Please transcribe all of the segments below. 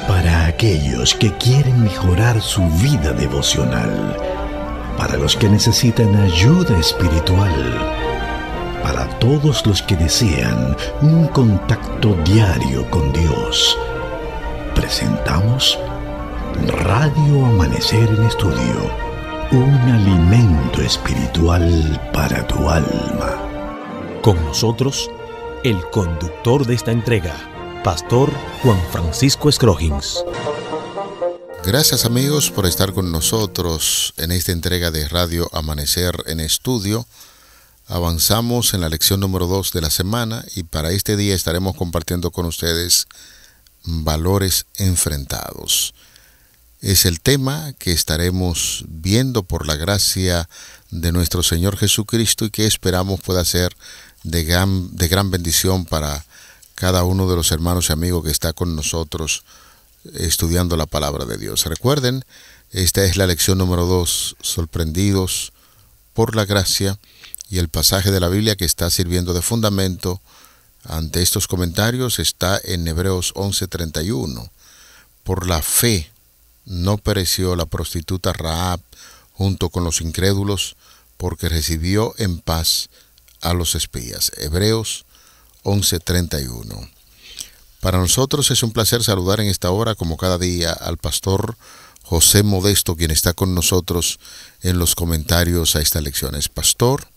Para aquellos que quieren mejorar su vida devocional, para los que necesitan ayuda espiritual, para todos los que desean un contacto diario con Dios, presentamos Radio Amanecer en Estudio, un alimento espiritual para tu alma. Con nosotros, el conductor de esta entrega, Pastor Juan Francisco Scroggins. Gracias, amigos, por estar con nosotros en esta entrega de Radio Amanecer en Estudio. Avanzamos en la lección número 2 de la semana y para este día estaremos compartiendo con ustedes valores enfrentados. Es el tema que estaremos viendo por la gracia de nuestro Señor Jesucristo y que esperamos pueda ser de gran bendición para cada uno de los hermanos y amigos que está con nosotros estudiando la palabra de Dios. Recuerden, esta es la lección número 2, sorprendidos por la gracia, y el pasaje de la Biblia que está sirviendo de fundamento ante estos comentarios está en Hebreos 11:31. Por la fe no pereció la prostituta Rahab junto con los incrédulos, porque recibió en paz a los espías. Hebreos 11:31. Para nosotros es un placer saludar en esta hora, como cada día, al pastor José Modesto, quien está con nosotros en los comentarios a estas lecciones. Pastor,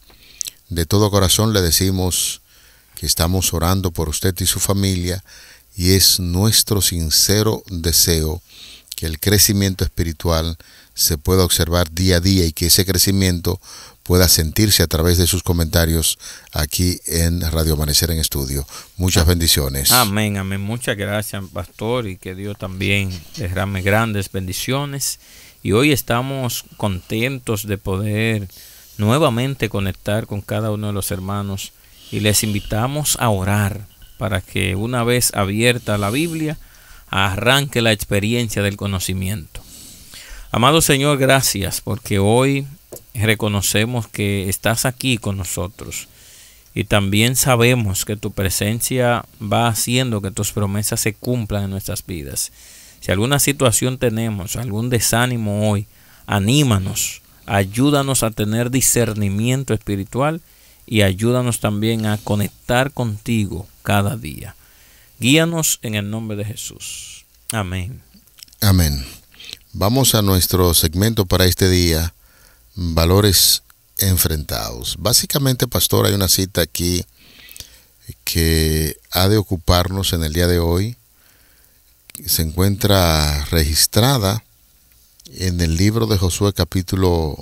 de todo corazón le decimos que estamos orando por usted y su familia, y es nuestro sincero deseo que el crecimiento espiritual se pueda observar día a día y que ese crecimiento pueda sentirse a través de sus comentarios aquí en Radio Amanecer en Estudio. Muchas bendiciones. Amén, amén. Muchas gracias, pastor, y que Dios también derrame grandes bendiciones. Y hoy estamos contentos de poder nuevamente conectar con cada uno de los hermanos y les invitamos a orar para que una vez abierta la Biblia arranque la experiencia del conocimiento. Amado Señor, gracias porque hoy reconocemos que estás aquí con nosotros y también sabemos que tu presencia va haciendo que tus promesas se cumplan en nuestras vidas. Si alguna situación tenemos, algún desánimo hoy, anímanos, ayúdanos a tener discernimiento espiritual y ayúdanos también a conectar contigo cada día. Guíanos en el nombre de Jesús. Amén. Amén. Vamos a nuestro segmento para este día, valores enfrentados. Básicamente, pastor, hay una cita aquí que ha de ocuparnos en el día de hoy. Se encuentra registrada en el libro de Josué capítulo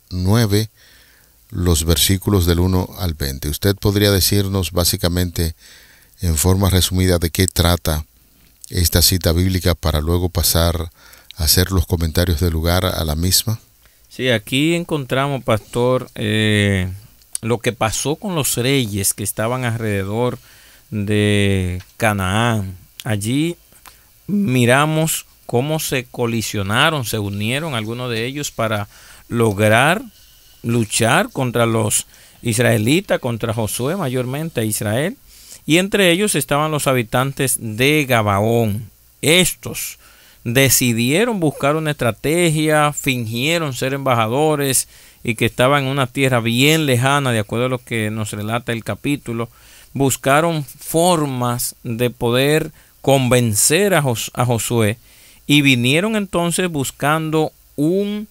9, los versículos del 1 al 20. ¿Usted podría decirnos básicamente en forma resumida de qué trata esta cita bíblica para luego pasar a hacer los comentarios del lugar a la misma? Sí, aquí encontramos, pastor, lo que pasó con los reyes que estaban alrededor de Canaán. Allí miramos cómo se colisionaron, se unieron algunos de ellos para lograr luchar contra los israelitas, contra Josué, mayormente a Israel. Y entre ellos estaban los habitantes de Gabaón. Estos decidieron buscar una estrategia, fingieron ser embajadores y que estaban en una tierra bien lejana, de acuerdo a lo que nos relata el capítulo. Buscaron formas de poder convencer a Josué y vinieron entonces buscando un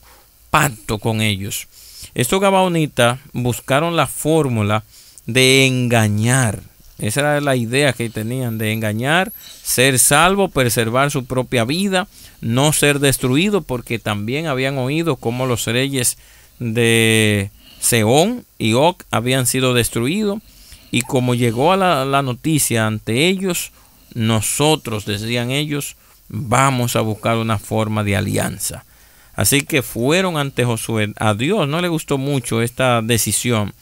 pacto con ellos. Estos gabaonitas buscaron la fórmula de engañar. Esa era la idea que tenían, de engañar, ser salvo, preservar su propia vida, no ser destruido, porque también habían oído cómo los reyes de Sehón y Og habían sido destruidos. Y como llegó a la noticia ante ellos, nosotros, decían ellos, vamos a buscar una forma de alianza. Así que fueron ante Josué. A Dios no le gustó mucho esta decisión,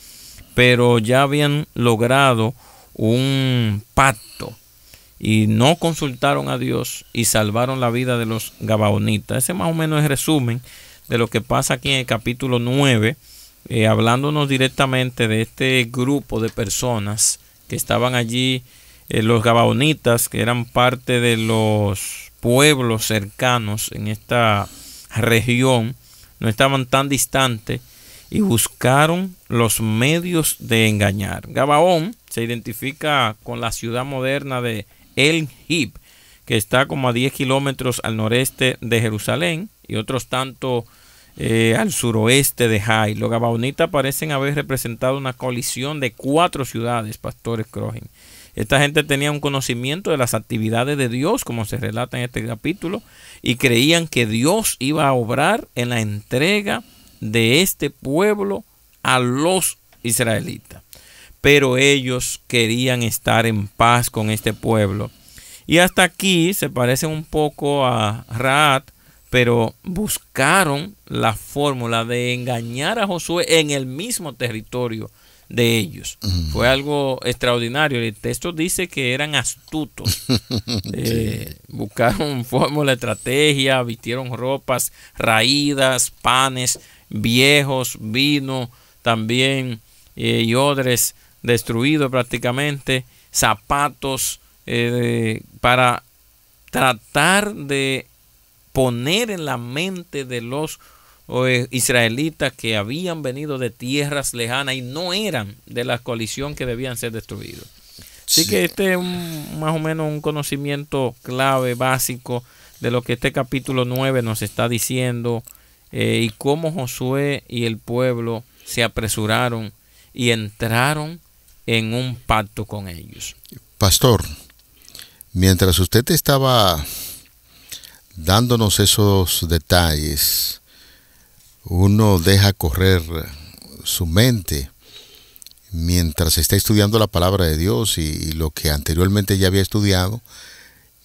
pero ya habían logrado un pacto y no consultaron a Dios y salvaron la vida de los gabaonitas. Ese más o menos es el resumen de lo que pasa aquí en el capítulo 9, hablándonos directamente de este grupo de personas que estaban allí los gabaonitas, que eran parte de los pueblos cercanos en esta región, no estaban tan distantes y buscaron los medios de engañar. Gabaón se identifica con la ciudad moderna de El Hib, que está como a 10 kilómetros al noreste de Jerusalén y otros tanto al suroeste de Jai. Los gabaonitas parecen haber representado una coalición de 4 ciudades, Pastor Scrogin. Esta gente tenía un conocimiento de las actividades de Dios, como se relata en este capítulo, y creían que Dios iba a obrar en la entrega de este pueblo a los israelitas. Pero ellos querían estar en paz con este pueblo. Y hasta aquí se parecen un poco a Rahab, pero buscaron la fórmula de engañar a Josué en el mismo territorio de ellos. Fue algo extraordinario. El texto dice que eran astutos. Buscaron fórmula, estrategia, vistieron ropas raídas, panes viejos, vino también y odres destruidos prácticamente, zapatos, para tratar de poner en la mente de los israelitas que habían venido de tierras lejanas y no eran de la coalición que debían ser destruidos. Así que este es más o menos un conocimiento clave, básico, de lo que este capítulo 9 nos está diciendo, y cómo Josué y el pueblo se apresuraron y entraron en un pacto con ellos. Pastor, mientras usted estaba dándonos esos detalles, uno deja correr su mente mientras está estudiando la palabra de Dios y lo que anteriormente ya había estudiado.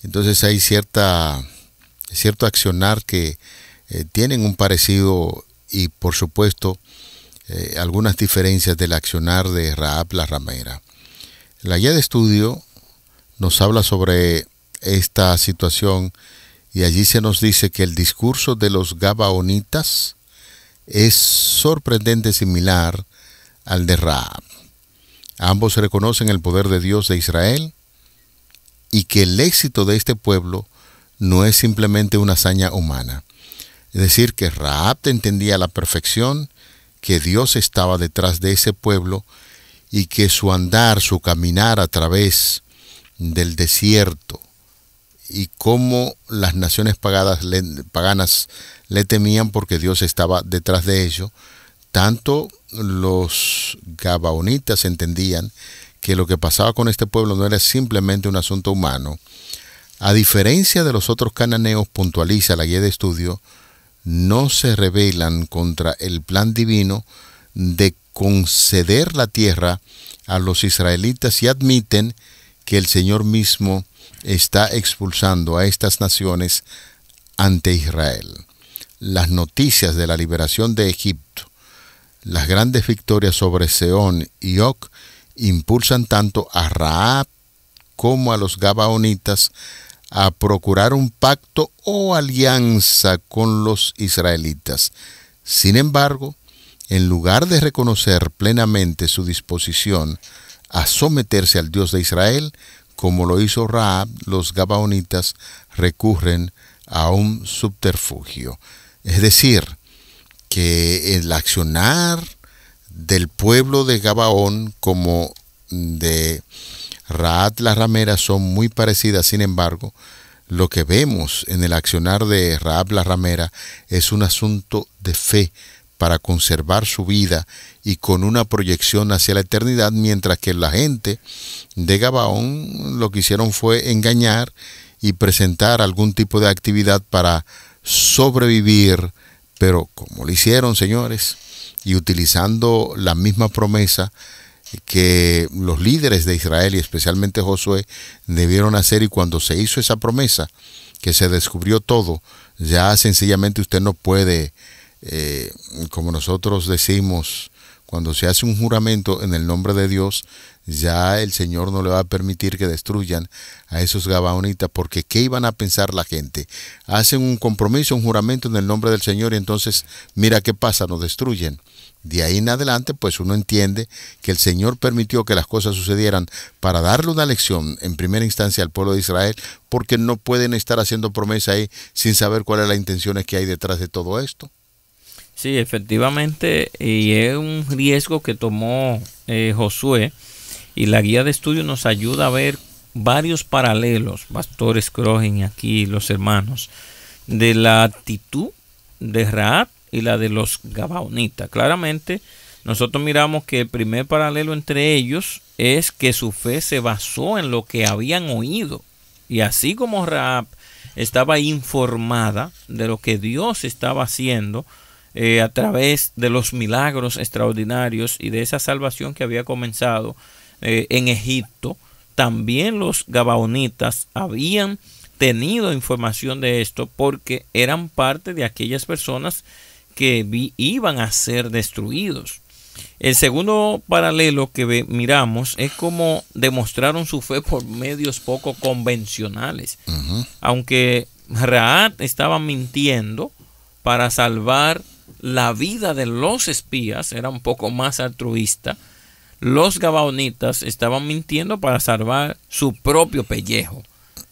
Entonces hay cierto accionar que tienen un parecido y por supuesto algunas diferencias del accionar de Rahab la ramera. La guía de estudio nos habla sobre esta situación y allí se nos dice que el discurso de los gabaonitas es sorprendente similar al de Rahab. Ambos reconocen el poder de Dios de Israel y que el éxito de este pueblo no es simplemente una hazaña humana. Es decir, que Rahab entendía a la perfección que Dios estaba detrás de ese pueblo y que su andar, su caminar a través del desierto y cómo las naciones paganas le temían porque Dios estaba detrás de ello, tanto los gabaonitas entendían que lo que pasaba con este pueblo no era simplemente un asunto humano. A diferencia de los otros cananeos, puntualiza la guía de estudio, no se rebelan contra el plan divino de conceder la tierra a los israelitas y admiten que el Señor mismo está expulsando a estas naciones ante Israel. Las noticias de la liberación de Egipto, las grandes victorias sobre Sehón y Og, impulsan tanto a Rahab como a los gabaonitas a procurar un pacto o alianza con los israelitas. Sin embargo, en lugar de reconocer plenamente su disposición a someterse al Dios de Israel, como lo hizo Rahab, los gabaonitas recurren a un subterfugio. Es decir, que el accionar del pueblo de Gabaón como de Rahab la ramera son muy parecidas. Sin embargo, lo que vemos en el accionar de Rahab la ramera es un asunto de fe para conservar su vida y con una proyección hacia la eternidad, mientras que la gente de Gabaón lo que hicieron fue engañar y presentar algún tipo de actividad para sobrevivir, pero como lo hicieron, señores, y utilizando la misma promesa que los líderes de Israel y especialmente Josué debieron hacer, y cuando se hizo esa promesa, que se descubrió todo, ya sencillamente usted no puede, como nosotros decimos, cuando se hace un juramento en el nombre de Dios, ya el Señor no le va a permitir que destruyan a esos gabaonitas, porque ¿qué iban a pensar la gente? Hacen un compromiso, un juramento en el nombre del Señor y entonces mira qué pasa, nos destruyen. De ahí en adelante, pues uno entiende que el Señor permitió que las cosas sucedieran para darle una lección en primera instancia al pueblo de Israel, porque no pueden estar haciendo promesa ahí sin saber cuáles son las intenciones que hay detrás de todo esto. Sí, efectivamente, y es un riesgo que tomó Josué, y la guía de estudio nos ayuda a ver varios paralelos, Pastor Scrogen y aquí los hermanos, de la actitud de Rahab y la de los gabaonitas. Claramente, nosotros miramos que el primer paralelo entre ellos es que su fe se basó en lo que habían oído. Y así como Rahab estaba informada de lo que Dios estaba haciendo a través de los milagros extraordinarios y de esa salvación que había comenzado en Egipto, también los gabaonitas habían tenido información de esto porque eran parte de aquellas personas que iban a ser destruidos. El segundo paralelo que miramos es cómo demostraron su fe por medios poco convencionales. Aunque Rahab estaba mintiendo para salvar la vida de los espías, era un poco más altruista, los gabaonitas estaban mintiendo para salvar su propio pellejo.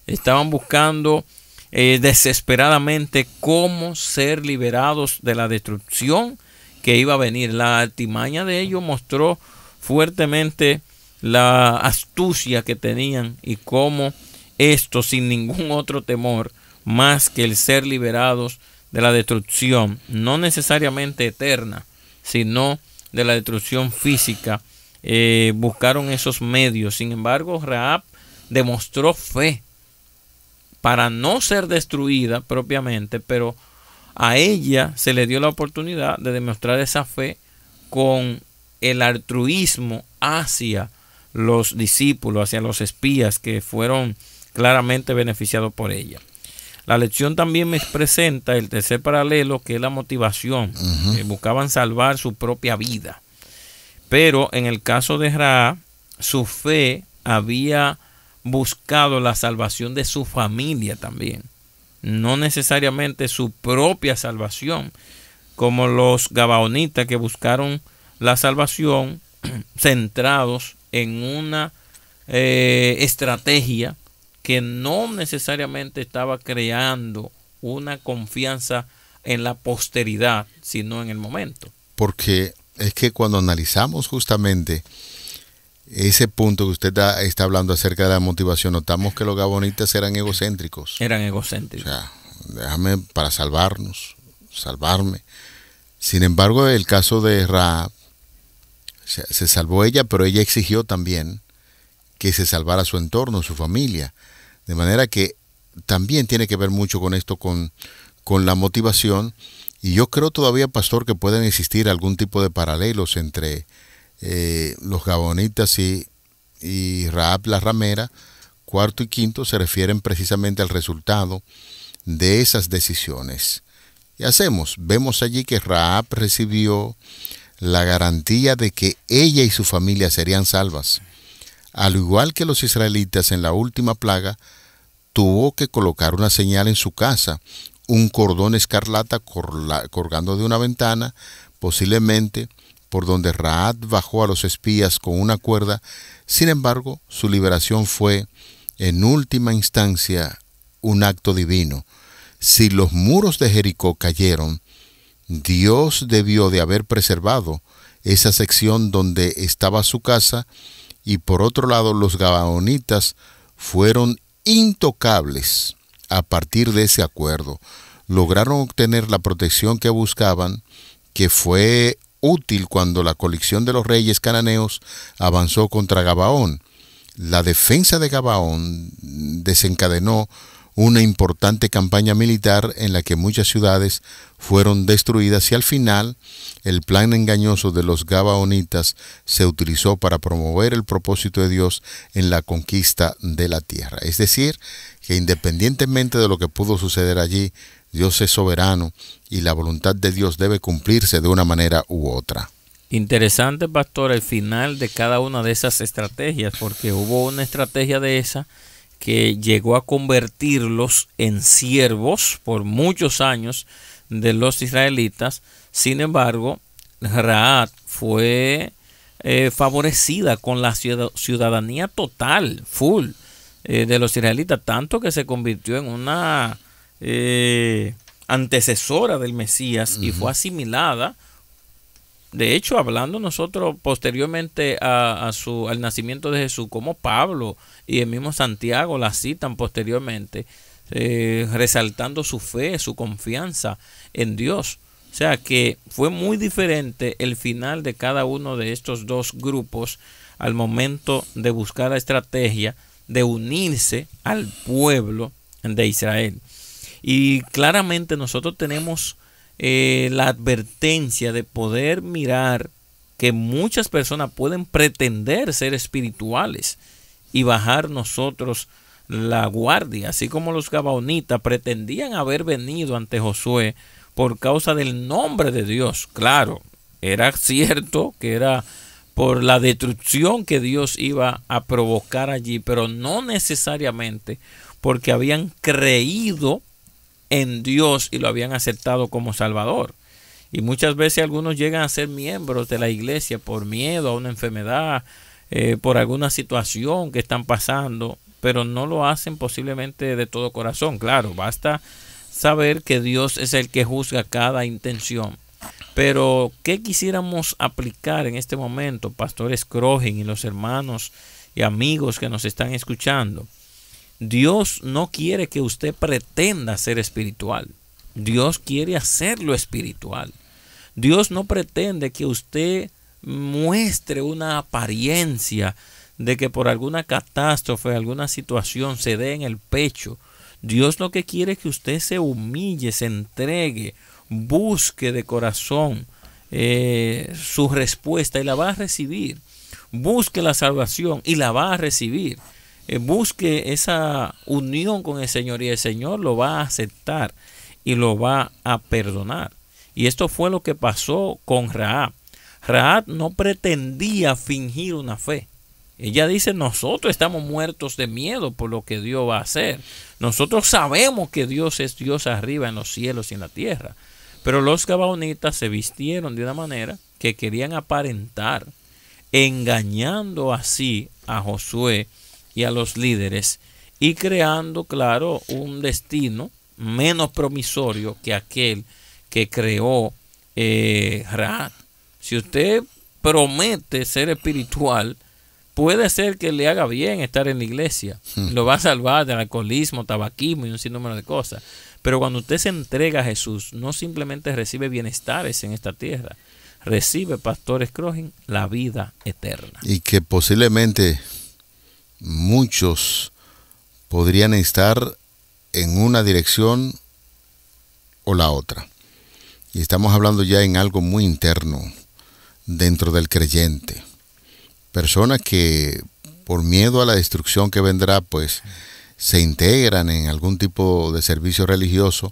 Estaban buscando desesperadamente cómo ser liberados de la destrucción que iba a venir. La artimaña de ellos mostró fuertemente la astucia que tenían y cómo esto, sin ningún otro temor más que el ser liberados de la destrucción, no necesariamente eterna, sino de la destrucción física, buscaron esos medios. Sin embargo, Rahab demostró fe para no ser destruida propiamente, pero a ella se le dio la oportunidad de demostrar esa fe con el altruismo hacia los discípulos, hacia los espías que fueron claramente beneficiados por ella. La lección también me presenta el tercer paralelo, que es la motivación. Buscaban salvar su propia vida. Pero en el caso de Rahab, su fe había buscado la salvación de su familia también, no necesariamente su propia salvación, como los gabaonitas que buscaron la salvación centrados en una estrategia que no necesariamente estaba creando una confianza en la posteridad, sino en el momento. Porque es que cuando analizamos justamente ese punto que usted está hablando acerca de la motivación, notamos que los gabaonitas eran egocéntricos. Eran egocéntricos. O sea, déjame para salvarme. Sin embargo, el caso de Rahab, se salvó ella, pero ella exigió también que se salvara su entorno, su familia. De manera que también tiene que ver mucho con esto, con la motivación. Y yo creo todavía, pastor, que pueden existir algún tipo de paralelos entre los gabaonitas y Rahab la ramera. Cuarto y quinto se refieren precisamente al resultado de esas decisiones. Y vemos allí que Rahab recibió la garantía de que ella y su familia serían salvas. Al igual que los israelitas en la última plaga, tuvo que colocar una señal en su casa, un cordón escarlata colgando de una ventana, posiblemente por donde Rahab bajó a los espías con una cuerda. Sin embargo, su liberación fue, en última instancia, un acto divino. Si los muros de Jericó cayeron, Dios debió de haber preservado esa sección donde estaba su casa, y por otro lado los gabaonitas fueron intocables a partir de ese acuerdo. Lograron obtener la protección que buscaban, que fue útil cuando la coalición de los reyes cananeos avanzó contra Gabaón. La defensa de Gabaón desencadenó una importante campaña militar en la que muchas ciudades fueron destruidas, y al final el plan engañoso de los gabaonitas se utilizó para promover el propósito de Dios en la conquista de la tierra. Es decir, que independientemente de lo que pudo suceder allí, Dios es soberano y la voluntad de Dios debe cumplirse de una manera u otra. Interesante, pastor, el final de cada una de esas estrategias, porque hubo una estrategia de esa que llegó a convertirlos en siervos por muchos años de los israelitas. Sin embargo, Rahab fue favorecida con la ciudadanía total, full, de los israelitas, tanto que se convirtió en una antecesora del Mesías y fue asimilada. De hecho, hablando nosotros posteriormente al nacimiento de Jesús, como Pablo y el mismo Santiago la citan posteriormente, resaltando su fe, su confianza en Dios. O sea que fue muy diferente el final de cada uno de estos dos grupos al momento de buscar la estrategia de unirse al pueblo de Israel. Y claramente nosotros tenemos la advertencia de poder mirar que muchas personas pueden pretender ser espirituales y bajar nosotros la guardia, así como los gabaonitas pretendían haber venido ante Josué por causa del nombre de Dios. Claro, era cierto que era por la destrucción que Dios iba a provocar allí, pero no necesariamente porque habían creído en Dios y lo habían aceptado como Salvador. Y muchas veces algunos llegan a ser miembros de la iglesia por miedo a una enfermedad, por alguna situación que están pasando, pero no lo hacen posiblemente de todo corazón. Claro, basta saber que Dios es el que juzga cada intención. Pero ¿qué quisiéramos aplicar en este momento, Pastor Scroggin y los hermanos y amigos que nos están escuchando? Dios no quiere que usted pretenda ser espiritual. Dios quiere hacerlo espiritual. Dios no pretende que usted muestre una apariencia de que por alguna catástrofe, alguna situación se dé en el pecho. Dios lo que quiere es que usted se humille, se entregue, busque de corazón su respuesta y la va a recibir. Busque la salvación y la va a recibir. Busque esa unión con el Señor y el Señor lo va a aceptar y lo va a perdonar. Y esto fue lo que pasó con Rahab. Rahab no pretendía fingir una fe. Ella dice, nosotros estamos muertos de miedo por lo que Dios va a hacer. Nosotros sabemos que Dios es Dios arriba en los cielos y en la tierra. Pero los gabaonitas se vistieron de una manera que querían aparentar, engañando así a Josué y a los líderes y creando, claro, un destino menos promisorio que aquel que creó Rahab. Si usted promete ser espiritual, puede ser que le haga bien estar en la iglesia, lo va a salvar del alcoholismo, tabaquismo y un sinnúmero de cosas. Pero cuando usted se entrega a Jesús, no simplemente recibe bienestares en esta tierra, recibe, Pastor Scroggin, la vida eterna. Y que posiblemente muchos podrían estar en una dirección o la otra. Y estamos hablando ya en algo muy interno dentro del creyente. Personas que por miedo a la destrucción que vendrá, pues se integran en algún tipo de servicio religioso.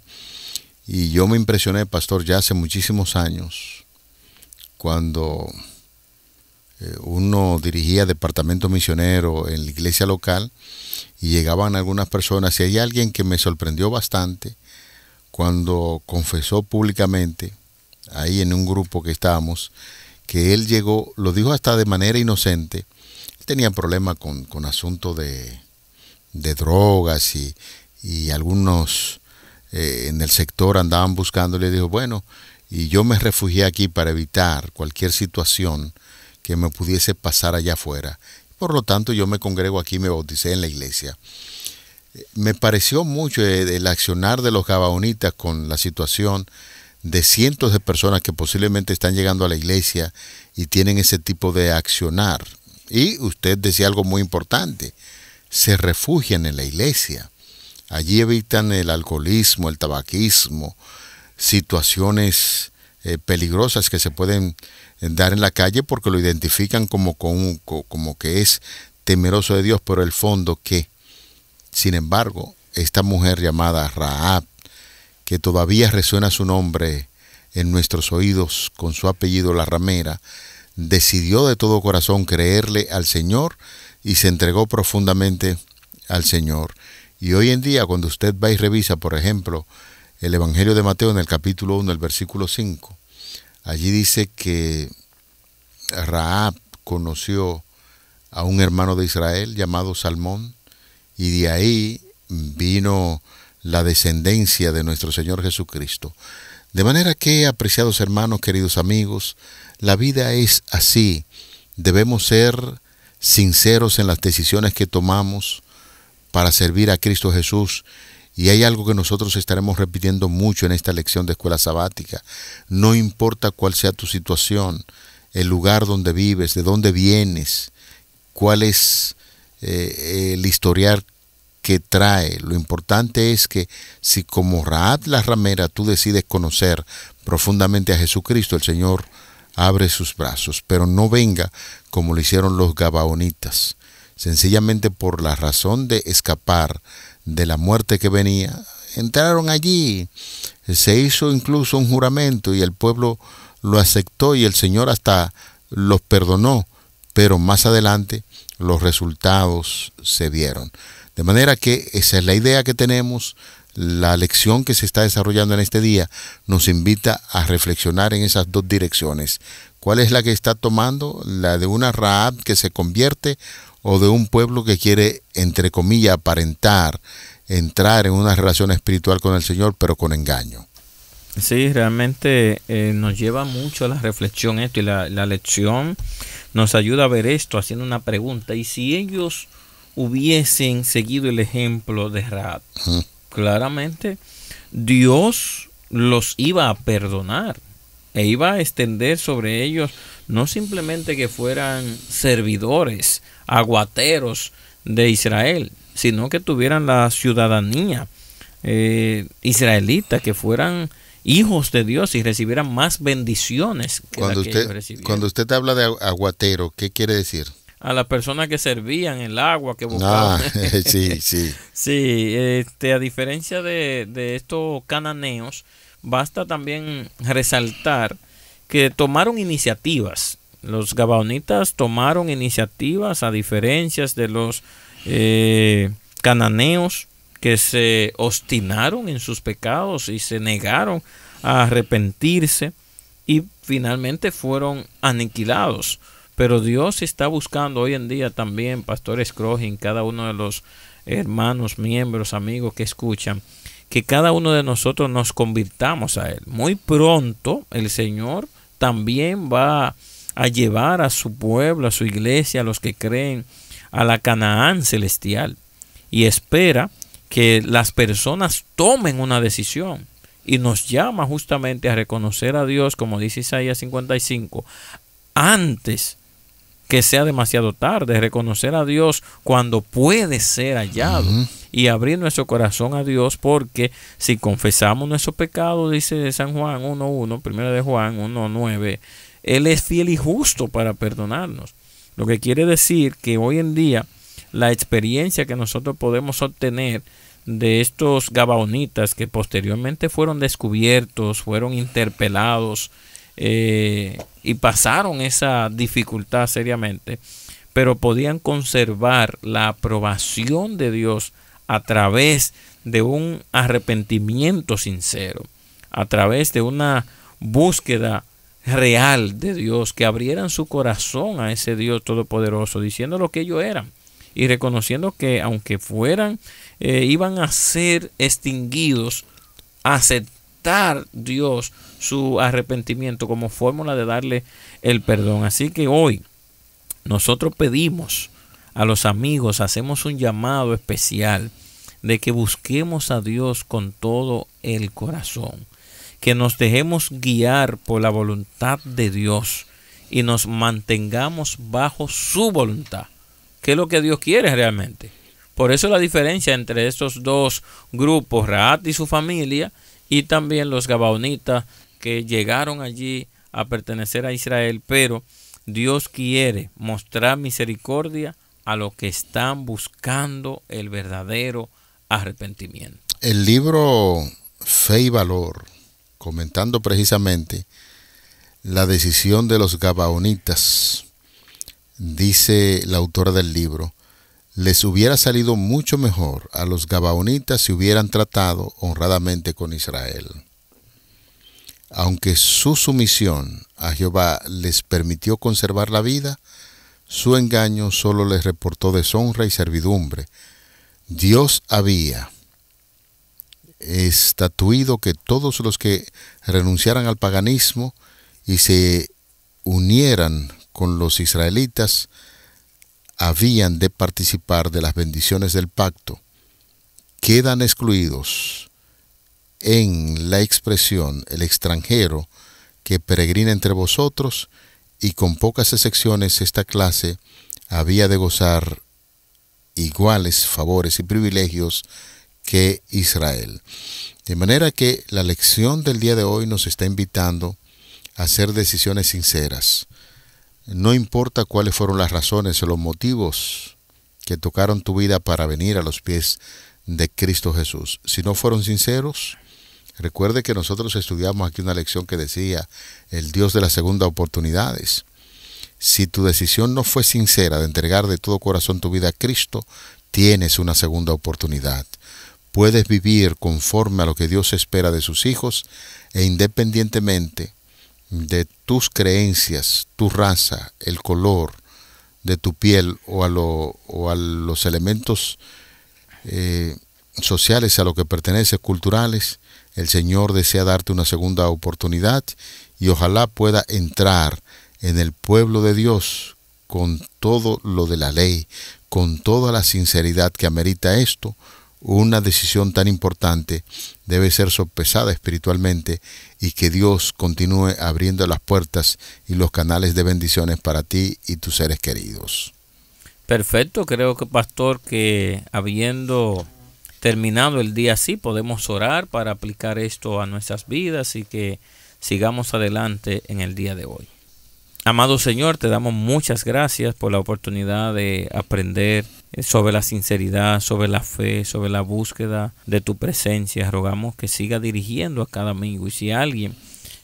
Y yo me impresioné, pastor, ya hace muchísimos años, cuando uno dirigía departamento misionero en la iglesia local y llegaban algunas personas, y hay alguien que me sorprendió bastante cuando confesó públicamente, ahí en un grupo que estábamos, que él llegó, lo dijo hasta de manera inocente, él tenía problemas con asuntos de drogas y algunos en el sector andaban buscando, le dijo, bueno, y yo me refugié aquí para evitar cualquier situación que me pudiese pasar allá afuera. Por lo tanto, yo me congrego aquí y me bauticé en la iglesia. Me pareció mucho el accionar de los gabaonitas con la situación de cientos de personas que posiblemente están llegando a la iglesia y tienen ese tipo de accionar. Y usted decía algo muy importante, se refugian en la iglesia. Allí evitan el alcoholismo, el tabaquismo, situaciones peligrosas que se pueden dar en la calle porque lo identifican como que es temeroso de Dios, pero el fondo que, sin embargo, esta mujer llamada Rahab, que todavía resuena su nombre en nuestros oídos con su apellido la ramera, decidió de todo corazón creerle al Señor y se entregó profundamente al Señor. Y hoy en día, cuando usted va y revisa, por ejemplo, el Evangelio de Mateo en el capítulo 1, el versículo 5, Allí dice que Rahab conoció a un hermano de Israel llamado Salmón, y de ahí vino la descendencia de nuestro Señor Jesucristo. De manera que, apreciados hermanos, queridos amigos, la vida es así. Debemos ser sinceros en las decisiones que tomamos para servir a Cristo Jesús. Y hay algo que nosotros estaremos repitiendo mucho en esta lección de escuela sabática. No importa cuál sea tu situación, el lugar donde vives, de dónde vienes, cuál es el historial que trae. Lo importante es que si como Rahab la ramera tú decides conocer profundamente a Jesucristo, el Señor abre sus brazos, pero no venga como lo hicieron los gabaonitas, sencillamente por la razón de escapar de la muerte que venía. Entraron allí, se hizo incluso un juramento y el pueblo lo aceptó y el Señor hasta los perdonó, pero más adelante los resultados se vieron. De manera que esa es la idea que tenemos. La lección que se está desarrollando en este día nos invita a reflexionar en esas dos direcciones. ¿Cuál es la que está tomando? ¿La de una Rahab que se convierte o de un pueblo que quiere, entre comillas, aparentar, entrar en una relación espiritual con el Señor, pero con engaño? Sí, realmente nos lleva mucho a la reflexión esto, y la lección nos ayuda a ver esto haciendo una pregunta. ¿Y si ellos hubiesen seguido el ejemplo de Rahab? Claramente Dios los iba a perdonar e iba a extender sobre ellos no simplemente que fueran servidores, aguateros de Israel, sino que tuvieran la ciudadanía israelita, que fueran hijos de Dios y recibieran más bendiciones que cuando la que ellos recibieron. Cuando usted habla de aguatero, ¿qué quiere decir? A las personas que servían el agua, que buscaban. Sí, sí. Sí, a diferencia de estos cananeos, basta también resaltar que tomaron iniciativas. Los gabaonitas tomaron iniciativas a diferencia de los cananeos, que se obstinaron en sus pecados y se negaron a arrepentirse y finalmente fueron aniquilados. Pero Dios está buscando hoy en día también, Pastor Scrogin, cada uno de los hermanos, miembros, amigos que escuchan, que cada uno de nosotros nos convirtamos a Él. Muy pronto el Señor también va a llevar a su pueblo, a su iglesia, a los que creen, a la Canaán celestial. Y espera que las personas tomen una decisión. Y nos llama justamente a reconocer a Dios, como dice Isaías 55, antes que sea demasiado tarde, reconocer a Dios cuando puede ser hallado y abrir nuestro corazón a Dios, porque si confesamos nuestro pecado, dice San Juan 1.1, primera de Juan 1.9, Él es fiel y justo para perdonarnos. Lo que quiere decir que hoy en día la experiencia que nosotros podemos obtener de estos gabaonitas, que posteriormente fueron descubiertos, fueron interpelados, y pasaron esa dificultad seriamente, pero podían conservar la aprobación de Dios a través de un arrepentimiento sincero, a través de una búsqueda real de Dios, que abrieran su corazón a ese Dios todopoderoso, diciendo lo que ellos eran y reconociendo que aunque fueran, iban a ser extinguidos, aceptar Dios su arrepentimiento como fórmula de darle el perdón. Así que hoy nosotros pedimos a los amigos, hacemos un llamado especial de que busquemos a Dios con todo el corazón, que nos dejemos guiar por la voluntad de Dios y nos mantengamos bajo su voluntad, que es lo que Dios quiere realmente. Por eso la diferencia entre estos dos grupos, Rahab y su familia, y también los gabaonitas, que llegaron allí a pertenecer a Israel, pero Dios quiere mostrar misericordia a los que están buscando el verdadero arrepentimiento. El libro Fe y Valor, comentando precisamente la decisión de los gabaonitas, dice la autora del libro: les hubiera salido mucho mejor a los gabaonitas si hubieran tratado honradamente con Israel. aunque su sumisión a Jehová les permitió conservar la vida, su engaño solo les reportó deshonra y servidumbre. Dios había estatuido que todos los que renunciaran al paganismo y se unieran con los israelitas habían de participar de las bendiciones del pacto. Quedan excluidos en la expresión el extranjero que peregrina entre vosotros, y con pocas excepciones esta clase había de gozar iguales favores y privilegios que Israel. De manera que la lección del día de hoy nos está invitando a hacer decisiones sinceras. No importa cuáles fueron las razones o los motivos que tocaron tu vida para venir a los pies de Cristo Jesús. Si no fueron sinceros, recuerde que nosotros estudiamos aquí una lección que decía el Dios de las segundas oportunidades. Si tu decisión no fue sincera de entregar de todo corazón tu vida a Cristo, tienes una segunda oportunidad. Puedes vivir conforme a lo que Dios espera de sus hijos e independientemente de tus creencias, tu raza, el color de tu piel o a los elementos sociales a lo que pertenece, culturales, el Señor desea darte una segunda oportunidad y ojalá pueda entrar en el pueblo de Dios con todo lo de la ley, con toda la sinceridad que amerita esto. Una decisión tan importante debe ser sopesada espiritualmente y que Dios continúe abriendo las puertas y los canales de bendiciones para ti y tus seres queridos. Perfecto, creo que pastor, que habiendo terminado el día así, podemos orar para aplicar esto a nuestras vidas y que sigamos adelante en el día de hoy. Amado Señor, te damos muchas gracias por la oportunidad de aprender sobre la sinceridad, sobre la fe, sobre la búsqueda de tu presencia. Rogamos que siga dirigiendo a cada amigo. Y si alguien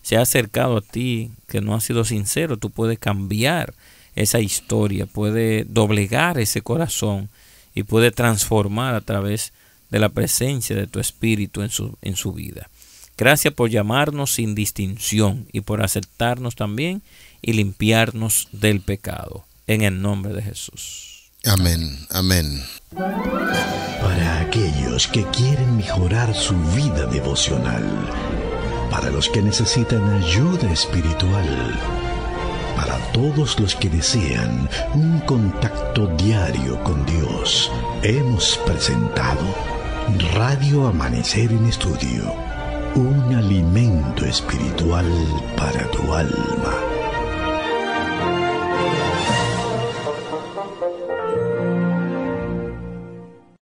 se ha acercado a ti que no ha sido sincero, tú puedes cambiar esa historia, puedes doblegar ese corazón y puedes transformar a través de la presencia de tu Espíritu en su vida. Gracias por llamarnos sin distinción y por aceptarnos también y limpiarnos del pecado. En el nombre de Jesús. Amén, amén. Para aquellos que quieren mejorar su vida devocional, para los que necesitan ayuda espiritual, para todos los que desean un contacto diario con Dios, hemos presentado Radio Amanecer en Estudio, un alimento espiritual para tu alma.